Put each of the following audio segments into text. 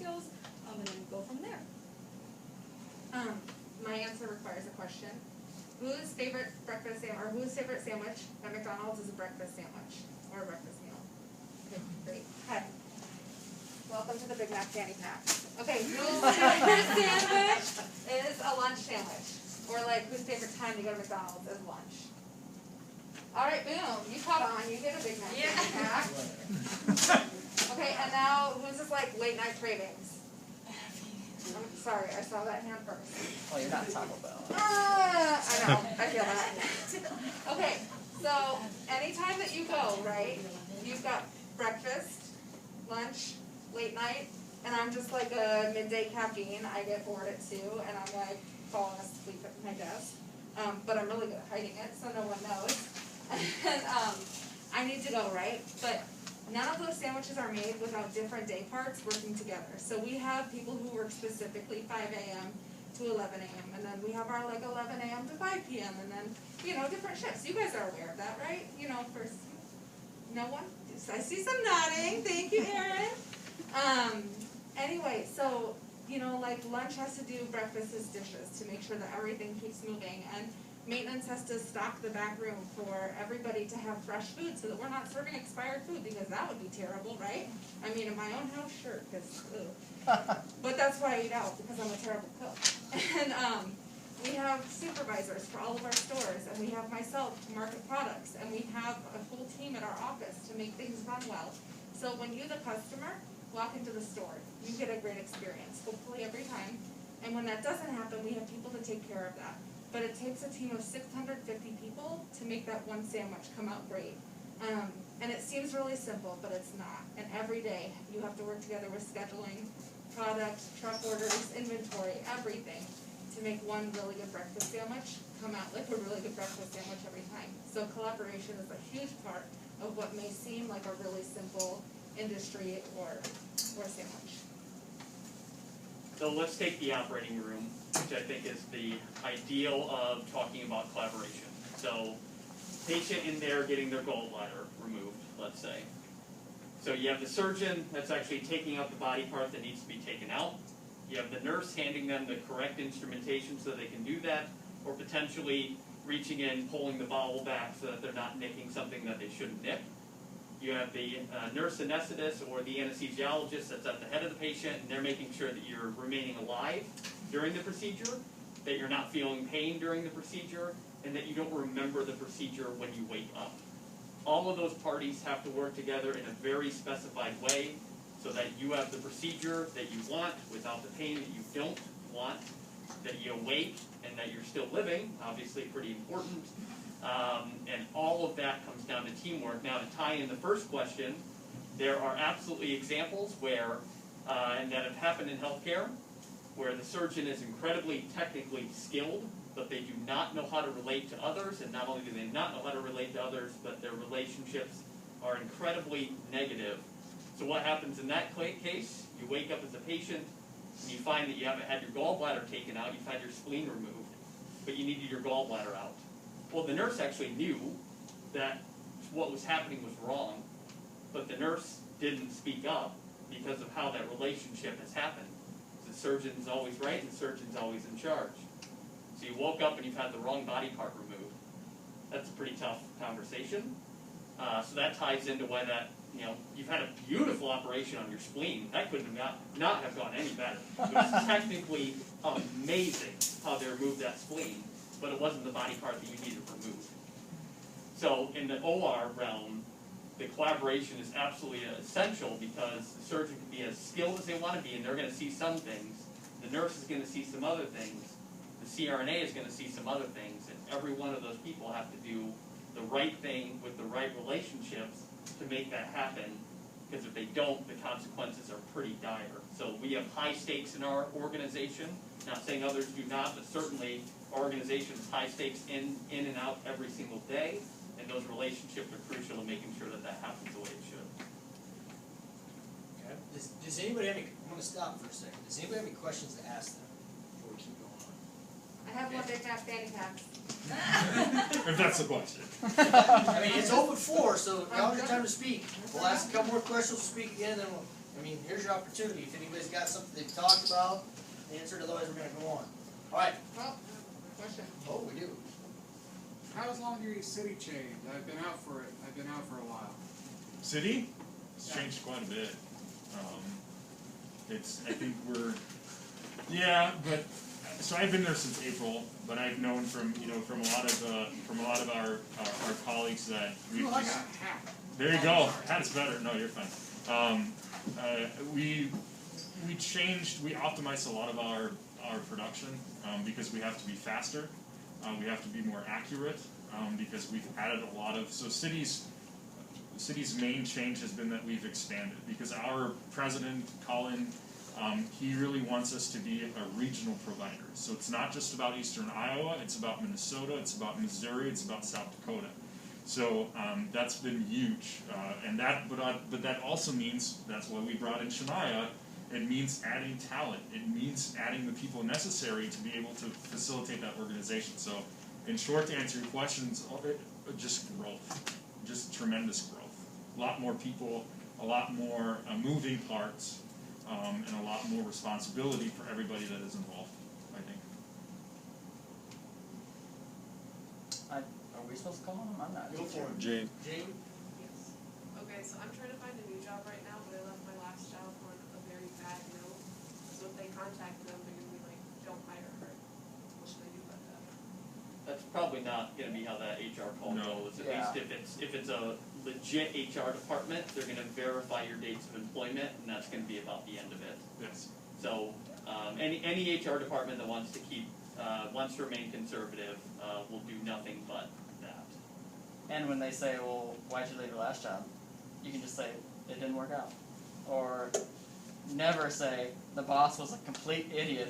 skills, and then go from there. My answer requires a question. Whose favorite breakfast sandwich, or whose favorite sandwich at McDonald's is a breakfast sandwich or a breakfast meal? Okay, great. Hi. Welcome to the Big Mac Fanny Pack. Okay, whose favorite sandwich is a lunch sandwich? Or like, whose favorite time to go to McDonald's is lunch? All right, boom, you caught on. You get a Big Mac Fanny Pack. Okay, and now who's just like late night cravings? I'm sorry, I saw that hand first. Oh, you're not Taco Bell. I know, I feel that. Okay, so anytime that you go, right, you've got breakfast, lunch, late night, and I'm just like a midday caffeine. I get bored at 2, and I'm like falling asleep at my desk. But I'm really good at hiding it, so no one knows. And I need to go, right? But none of those sandwiches are made without different day parts working together. So we have people who work specifically 5 a.m. to 11 a.m. And then we have our like 11 a.m. to 5 p.m. and then, you know, different shifts. You guys are aware of that, right? You know, first, no one? I see some nodding. Thank you, Erin. Anyway, so, you know, like lunch has to do breakfast as dishes to make sure that everything keeps moving. And maintenance has to stock the back room for everybody to have fresh food so that we're not serving expired food, because that would be terrible, right? I mean, in my own house, sure, because, but that's why I eat out, because I'm a terrible cook. And we have supervisors for all of our stores, and we have myself to market products, and we have a full team at our office to make things run well. So when you, the customer, walk into the store, you get a great experience, hopefully every time. And when that doesn't happen, we have people to take care of that. But it takes a team of 650 people to make that one sandwich come out great. And it seems really simple, but it's not. And every day, you have to work together with scheduling, product, truck orders, inventory, everything, to make one really good breakfast sandwich come out like a really good breakfast sandwich every time. So collaboration is a huge part of what may seem like a really simple industry or sandwich. So let's take the operating room, which I think is the ideal of talking about collaboration. So patient in there getting their gallbladder removed, let's say. So you have the surgeon that's actually taking out the body part that needs to be taken out. You have the nurse handing them the correct instrumentation so they can do that, or potentially reaching in, pulling the bowel back so that they're not nicking something that they shouldn't nick. You have the nurse anesthetist or the anesthesiologist that's at the head of the patient, and they're making sure that you're remaining alive during the procedure, that you're not feeling pain during the procedure, and that you don't remember the procedure when you wake up. All of those parties have to work together in a very specified way so that you have the procedure that you want without the pain that you don't want, that you awake and that you're still living, obviously pretty important. And all of that comes down to teamwork. Now, to tie in the first question, there are absolutely examples where, and that have happened in healthcare, where the surgeon is incredibly technically skilled, but they do not know how to relate to others, and not only do they not know how to relate to others, but their relationships are incredibly negative. So what happens in that case? You wake up as a patient, and you find that you haven't had your gallbladder taken out, you've had your spleen removed, but you needed your gallbladder out. Well, the nurse actually knew that what was happening was wrong, but the nurse didn't speak up because of how that relationship has happened. The surgeon's always right and the surgeon's always in charge. So you woke up and you've had the wrong body part removed. That's a pretty tough conversation. So that ties into why that, you know, you've had a beautiful operation on your spleen. That couldn't have not have gone any better. It was technically amazing how they removed that spleen, but it wasn't the body part that you needed removed. So in the OR realm, the collaboration is absolutely essential because the surgeon can be as skilled as they want to be, and they're going to see some things. The nurse is going to see some other things. The CRNA is going to see some other things, and every one of those people have to do the right thing with the right relationships to make that happen, because if they don't, the consequences are pretty dire. So we have high stakes in our organization. Not saying others do not, but certainly our organization has high stakes in and out every single day, and those relationships are crucial to making sure that that happens the way it should. Okay. Does anybody have any, I'm going to stop for a second. Does anybody have any questions to ask them before we keep going on? I have one Big Mac Fanny Pack. If that's the question. I mean, it's open floor, so y'all have your time to speak. We'll ask a couple more questions, we'll speak again, then we'll I mean, here's your opportunity. If anybody's got something they've talked about, answer it. Otherwise, we're gonna go on. All right. Well, question. Oh, we do. How's Longview City changed? I've been out for it. I've been out for a while. City? It's Yeah. changed quite a bit. I think we're, yeah, but, so I've been there since April, but I've known from a lot of our colleagues that we've Ooh, I just, got a hat. there you go, that's better, no, you're fine. We optimized a lot of our production, because we have to be faster, we have to be more accurate, because we've added a lot of, so city's main change has been that we've expanded, because our president, Colin, he really wants us to be a regional provider. So it's not just about eastern Iowa, it's about Minnesota, it's about Missouri, it's about South Dakota. So that's been huge, but that also means, that's why we brought in Shania, it means adding talent, it means adding the people necessary to be able to facilitate that organization. So in short, to answer your questions, just growth, just tremendous growth. A lot more people, a lot more moving parts, and a lot more responsibility for everybody that is involved, I think. Are we supposed to call him? I'm not. Go for it. Jane. Jane? Yes. Okay, so I'm trying to find a new job right now, but I left my last job on a very bad note. So if they contact them, they're gonna be like, don't hire her. What should I do about that? That's probably not gonna be how that HR call No. goes, at Yeah. least if it's a legit HR department, they're gonna verify your dates of employment, and that's gonna be about the end of it. Yes. So, any HR department that wants to remain conservative, will do nothing but that. And when they say, well, why'd you leave your last job? You can just say, it didn't work out. Or never say, the boss was a complete idiot.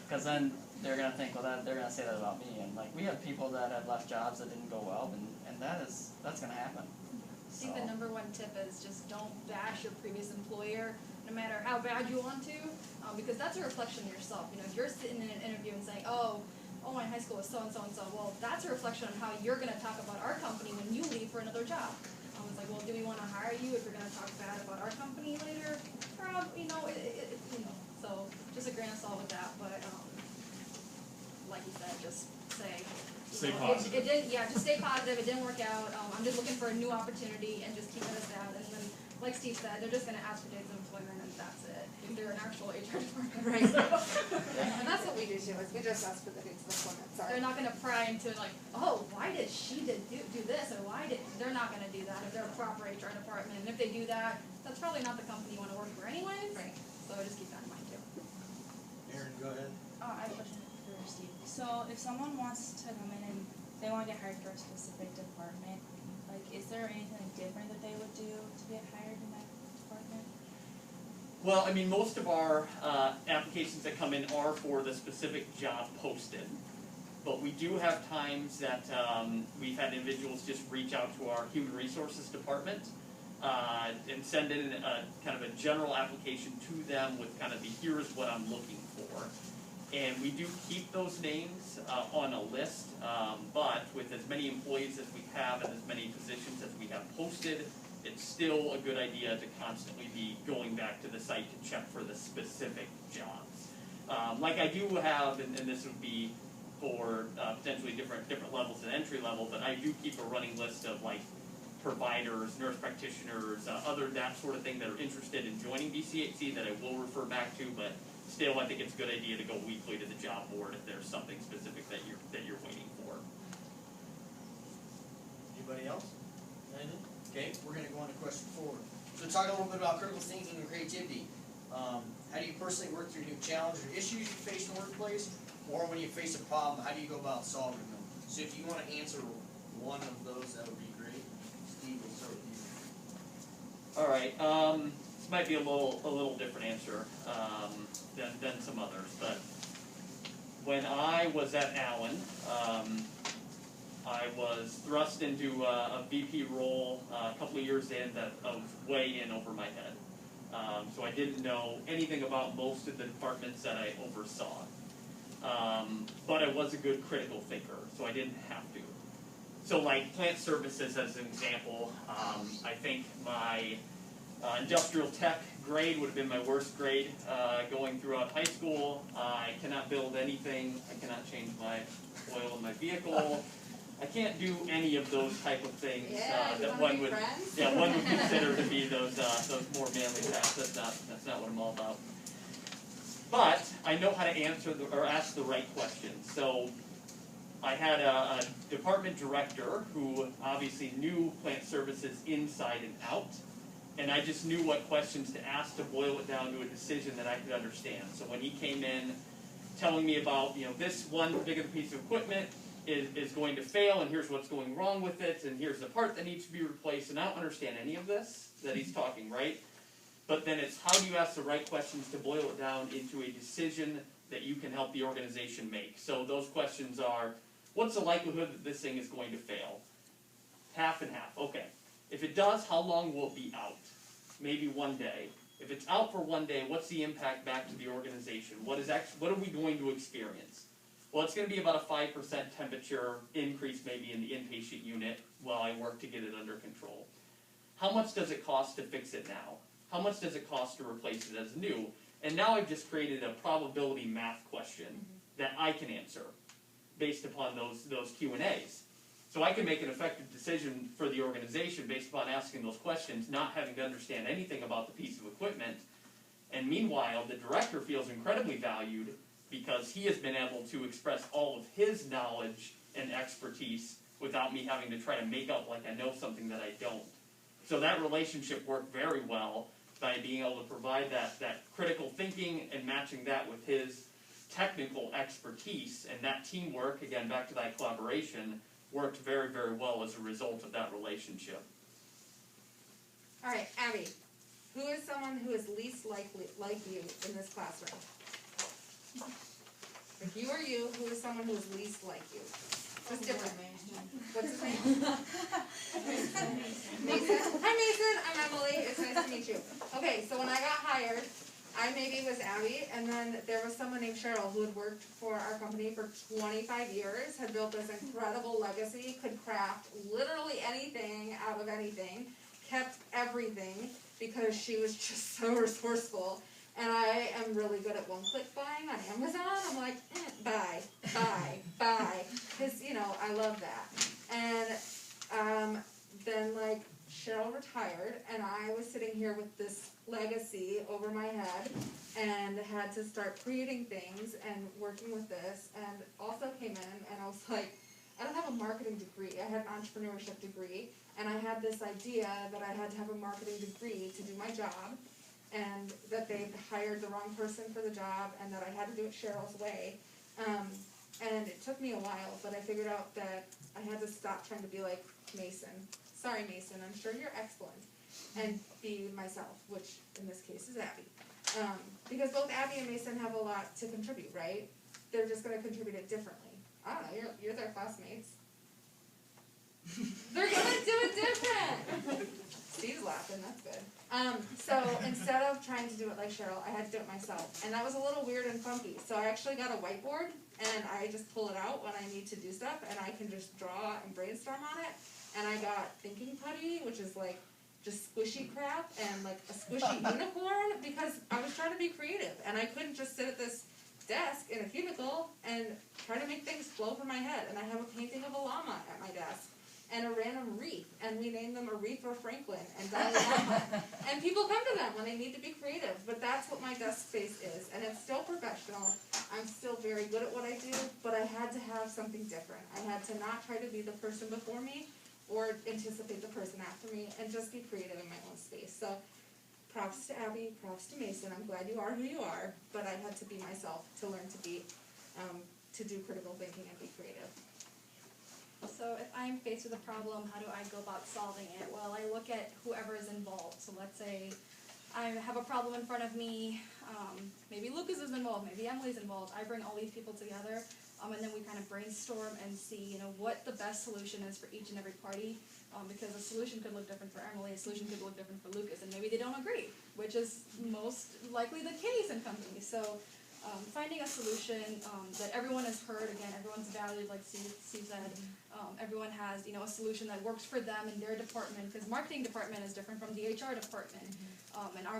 Because then they're going to think, well, they're going to say that about me. And like, we have people that have left jobs that didn't go well, and that's going to happen. I think the number one tip is just don't bash your previous employer, no matter how bad you want to, because that's a reflection of yourself. You know, if you're sitting in an interview and saying, oh, my high school was so and so and so, well, that's a reflection on how you're going to talk about our company when you leave for another job. It's like, well, do we want to hire you if you're going to talk bad about our company later? Probably, so just a grain of salt with that, but like you said, just say. Stay positive. It didn't. Yeah, just stay positive. It didn't work out. I'm just looking for a new opportunity, and just keep it as that. And then, like Steve said, they're just going to ask for dates of employment, and that's it. If they're an actual HR department, Right. And that's what we do too, is we just ask for the dates of employment, sorry. they're not going to pry into like, oh, why did she do this, or why did they're not going to do that if they're a proper HR department. And if they do that, that's probably not the company you want to work for, anyways. Right. So just keep that in mind too. Aaron, go ahead. I have a question for Steve. So if someone wants to come in and they want to get hired for a specific department, like, is there anything different that they would do to get hired in that department? Well, I mean, most of our applications that come in are for the specific job posted. But we do have times that we've had individuals just reach out to our human resources department and send in a kind of a general application to them with kind of the here's what I'm looking for. And we do keep those names on a list, but with as many employees as we have and as many positions as we have posted, it's still a good idea to constantly be going back to the site to check for the specific jobs. Like I do have, and this would be for potentially different levels of entry level, but I do keep a running list of like providers, nurse practitioners, other that sort of thing that are interested in joining BCHC that I will refer back to, but still I think it's a good idea to go weekly to the job board if there's something specific that you're waiting for. Anybody else? Anything? Okay, we're going to go on to question 4. So talk a little bit about critical thinking and creativity. How do you personally work through new challenges or issues you face in the workplace? Or when you face a problem, how do you go about solving them? So if you want to answer one of those, that would be great. Steve, we'll start with you. All right. This might be a little different answer than some others, but when I was at Allen, I was thrust into a VP role a couple of years in that I was way in over my head. So I didn't know anything about most of the departments that I oversaw. But I was a good critical thinker, so I didn't have to. So like plant services as an example, I think my Industrial tech grade would have been my worst grade going throughout high school. I cannot build anything. I cannot change my oil in my vehicle. I can't do any of those type of things Yeah, you that wanna one be would, friends? yeah, one would consider to be those more manly tasks. That's not what I'm all about. But I know how to answer or ask the right questions. So I had a department director who obviously knew plant services inside and out, and I just knew what questions to ask to boil it down to a decision that I could understand. So when he came in telling me about, this one particular piece of equipment is going to fail, and here's what's going wrong with it, and here's the part that needs to be replaced, and I don't understand any of this that he's talking, right? But then it's how do you ask the right questions to boil it down into a decision that you can help the organization make. So those questions are, what's the likelihood that this thing is going to fail? Half and half, okay. If it does, how long will it be out? Maybe one day. If it's out for one day, what's the impact back to the organization? What are we going to experience? Well, it's going to be about a 5% temperature increase maybe in the inpatient unit while I work to get it under control. How much does it cost to fix it now? How much does it cost to replace it as new? And now I've just created a probability math question that I can answer based upon those Q&As. So I can make an effective decision for the organization based upon asking those questions, not having to understand anything about the piece of equipment. And meanwhile, the director feels incredibly valued because he has been able to express all of his knowledge and expertise without me having to try to make up like I know something that I don't. So that relationship worked very well by being able to provide that critical thinking and matching that with his technical expertise, and that teamwork, again, back to that collaboration, worked very, very well as a result of that relationship. All right, Abby, who is someone who is least likely like you in this classroom? If you are you, who is someone who is least like you? What's different? What's his name? Mason. Hi Mason, I'm Emily. It's nice to meet you. Okay, so when I got hired, I maybe was Abby, and then there was someone named Cheryl who had worked for our company for 25 years, had built this incredible legacy, could craft literally anything out of anything, kept everything because she was just so resourceful. And I am really good at one-click buying on Amazon. I'm like, buy, because, I love that. And then, Cheryl retired, and I was sitting here with this legacy over my head and had to start creating things and working with this, and also came in, and I was like, I don't have a marketing degree. I had an entrepreneurship degree, and I had this idea that I had to have a marketing degree to do my job, and that they'd hired the wrong person for the job, and that I had to do it Cheryl's way. And it took me a while, but I figured out that I had to stop trying to be like Mason. Sorry, Mason, I'm sure you're excellent. And be myself, which in this case is Abby. Because both Abby and Mason have a lot to contribute, right? They're just going to contribute it differently. I don't know, you're their classmates. They're going to do it different! Steve's laughing, that's good. So instead of trying to do it like Cheryl, I had to do it myself. And that was a little weird and funky. So I actually got a whiteboard, and I just pull it out when I need to do stuff, and I can just draw and brainstorm on it. And I got thinking putty, which is just squishy crap, and a squishy unicorn, because I was trying to be creative, and I couldn't just sit at this desk in a cubicle and try to make things flow from my head. And I have a painting of a llama at my desk, and a random wreath, and we named them Aretha Franklin and Dalai Lama. And people come to them when they need to be creative, but that's what my desk space is, and it's still professional. I'm still very good at what I do, but I had to have something different. I had to not try to be the person before me or anticipate the person after me, and just be creative in my own space. So props to Abby, props to Mason. I'm glad you are who you are, but I had to be myself to learn to be, to do critical thinking and be creative. So if I'm faced with a problem, how do I go about solving it? Well, I look at whoever is involved. So let's say I have a problem in front of me, maybe Lucas is involved, maybe Emily's involved. I bring all these people together, and then we kind of brainstorm and see, what the best solution is for each and every party, because a solution could look different for Emily, a solution could look different for Lucas, and maybe they don't agree, which is most likely the case in companies. So finding a solution that everyone has heard, again, everyone's valued, like Steve said, everyone has, a solution that works for them in their department, because marketing department is different from the HR department. and our